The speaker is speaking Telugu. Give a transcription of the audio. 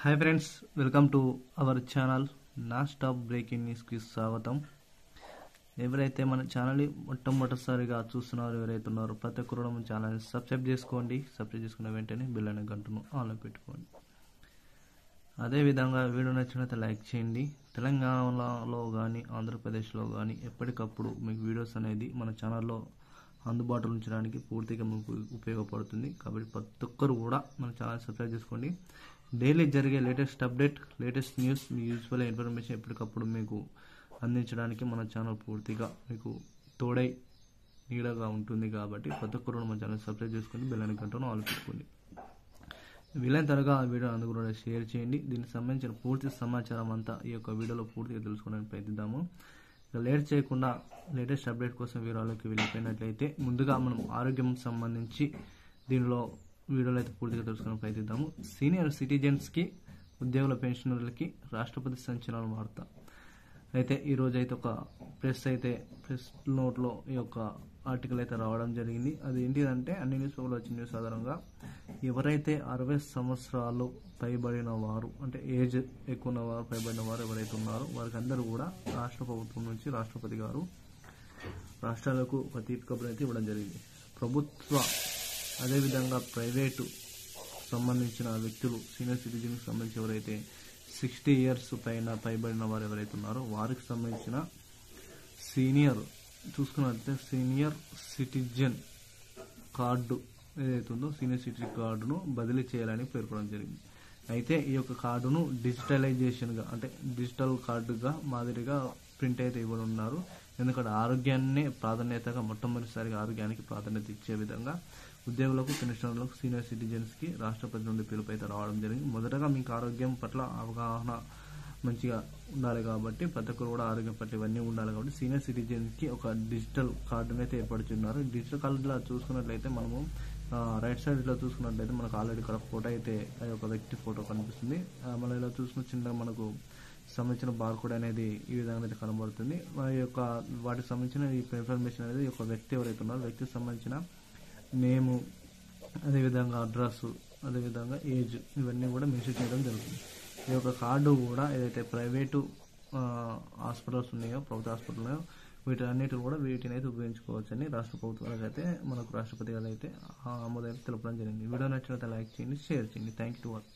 Hi friends, welcome to our channel. నా స్టాప్ బ్రేకింగ్ న్యూస్కి స్వాగతం. ఎవరైతే మన ఛానల్ని మొట్టమొదటిసారిగా చూస్తున్నారో, ఎవరైతే ఉన్నారో ప్రతి ఒక్కరు మన ఛానల్ని సబ్స్క్రైబ్ చేసుకోండి. సబ్స్క్రైబ్ చేసుకున్న వెంటనే బెల్ అనే గంటను ఆన్లో పెట్టుకోండి. అదేవిధంగా వీడియో నచ్చినట్లయితే లైక్ చేయండి. తెలంగాణలో కానీ ఆంధ్రప్రదేశ్లో కానీ ఎప్పటికప్పుడు మీకు వీడియోస్ అనేది మన ఛానల్లో అందుబాటులో ఉంచడానికి పూర్తిగా మీకు ఉపయోగపడుతుంది. కాబట్టి ప్రతి ఒక్కరు కూడా మన ఛానల్ సబ్స్క్రైబ్ చేసుకోండి. డైలీ జరిగే లేటెస్ట్ అప్డేట్, లేటెస్ట్ న్యూస్, మీ యూజ్ఫుల్ ఇన్ఫర్మేషన్ ఎప్పటికప్పుడు మీకు అందించడానికి మన ఛానల్ పూర్తిగా మీకు తోడై నీడగా ఉంటుంది. కాబట్టి ప్రతి ఒక్కరు మన ఛానల్ సబ్స్క్రైబ్ చేసుకొని బెల్ ఐకాన్ గంటను ఆన్ పెట్టుకోండి. వీలైన త్వరగా ఆ వీడియో అందుకు కూడా షేర్ చేయండి. దీనికి సంబంధించిన పూర్తి సమాచారం అంతా ఈ యొక్క వీడియోలో పూర్తిగా తెలుసుకోవడానికి ప్రయత్నిద్దాము. ఇక లేట్ చేయకుండా లేటెస్ట్ అప్డేట్ కోసం వీడియోలోకి వెళ్ళిపోయినట్లయితే, ముందుగా మనం ఆరోగ్యం సంబంధించి దీనిలో వీడియోలో అయితే పూర్తిగా తెలుసుకునే ప్రయత్నిద్దాము. సీనియర్ సిటిజన్స్కి, ఉద్యోగుల పెన్షనర్లకి రాష్ట్రపతి సంచలన వార్త. అయితే ఈరోజు అయితే ఒక ప్రెస్ నోట్లో ఈ యొక్క ఆర్టికల్ అయితే రావడం జరిగింది. అది ఏంటిదంటే, అన్ని న్యూస్ పేపర్లో వచ్చిన న్యూస్ ఆధారంగా ఎవరైతే 60 సంవత్సరాలు పైబడిన వారు, అంటే ఏజ్ ఎక్కువ ఉన్నవారు, పైబడిన వారు ఎవరైతే ఉన్నారో వారికి అందరూ కూడా రాష్ట్ర ప్రభుత్వం నుంచి రాష్ట్రపతి గారు రాష్ట్రాలకు ఒక తీపి కబురు అయితే ఇవ్వడం జరిగింది. ప్రభుత్వ అదేవిధంగా ప్రైవేటు సంబంధించిన వ్యక్తులు, సీనియర్ సిటిజన్కి సంబంధించి ఎవరైతే 60 ఇయర్స్ పైబడిన వారు ఎవరైతే ఉన్నారో వారికి సంబంధించిన చూసుకున్నట్లయితే సీనియర్ సిటిజన్ కార్డు ఏదైతే ఉందో, సీనియర్ సిటిజన్ కార్డును బదిలీ చేయాలని పేర్కొనడం జరిగింది. అయితే ఈ యొక్క కార్డును డిజిటలైజేషన్గా, అంటే డిజిటల్ కార్డుగా మాదిరిగా ప్రింట్ అయితే ఇవ్వనున్నారు. ఎందుకంటే ఆరోగ్యాన్నే ప్రాధాన్యతగా, మొట్టమొదటిసారిగా ఆరోగ్యానికి ప్రాధాన్యత ఇచ్చే విధంగా ఉద్యోగులకు, పెన్షనర్లకు, సీనియర్ సిటిజన్స్కి రాష్ట్రపతి నుండి పిలుపు అయితే రావడం జరిగింది. మొదటగా మీకు ఆరోగ్యం పట్ల అవగాహన మంచిగా ఉండాలి కాబట్టి, ప్రతి ఒక్కరు కూడా ఆరోగ్యం పట్ల ఇవన్నీ ఉండాలి కాబట్టి సీనియర్ సిటిజన్స్కి ఒక డిజిటల్ కార్డును అయితే ఏర్పడుతున్నారు. డిజిటల్ కార్డులో చూసుకున్నట్లయితే మనము రైట్ సైడ్ లో చూసుకున్నట్లయితే మనకు ఆల్రెడీ ఇక్కడ ఫోటో అయితే ఒక వ్యక్తి ఫోటో కనిపిస్తుంది. మనం ఇలా చూసుకున్న చిన్న మనకు సంబంధించిన బార్కోడ్ అనేది ఈ విధంగా అయితే కనబడుతుంది. వాటికి సంబంధించిన ఈ ఇన్ఫర్మేషన్ అనేది ఒక వ్యక్తి ఎవరైతే ఉన్నారో వ్యక్తికి సంబంధించిన నేము, అదేవిధంగా అడ్రస్, అదేవిధంగా ఏజ్, ఇవన్నీ కూడా మెన్షన్ చేయడం జరుగుతుంది. ఈ యొక్క కార్డు కూడా ఏదైతే ప్రైవేటు హాస్పిటల్స్ ఉన్నాయో, ప్రభుత్వ హాస్పిటల్ ఉన్నాయో వీటిని అయితే ఉపయోగించుకోవచ్చని రాష్ట్ర ప్రభుత్వాలకు అయితే మనకు రాష్ట్రపతి గారు అయితే ఆమోదం తెలపడం జరిగింది. వీడియో నచ్చినట్లయితే లైక్ చేయండి, షేర్ చేయండి. Thank you to all.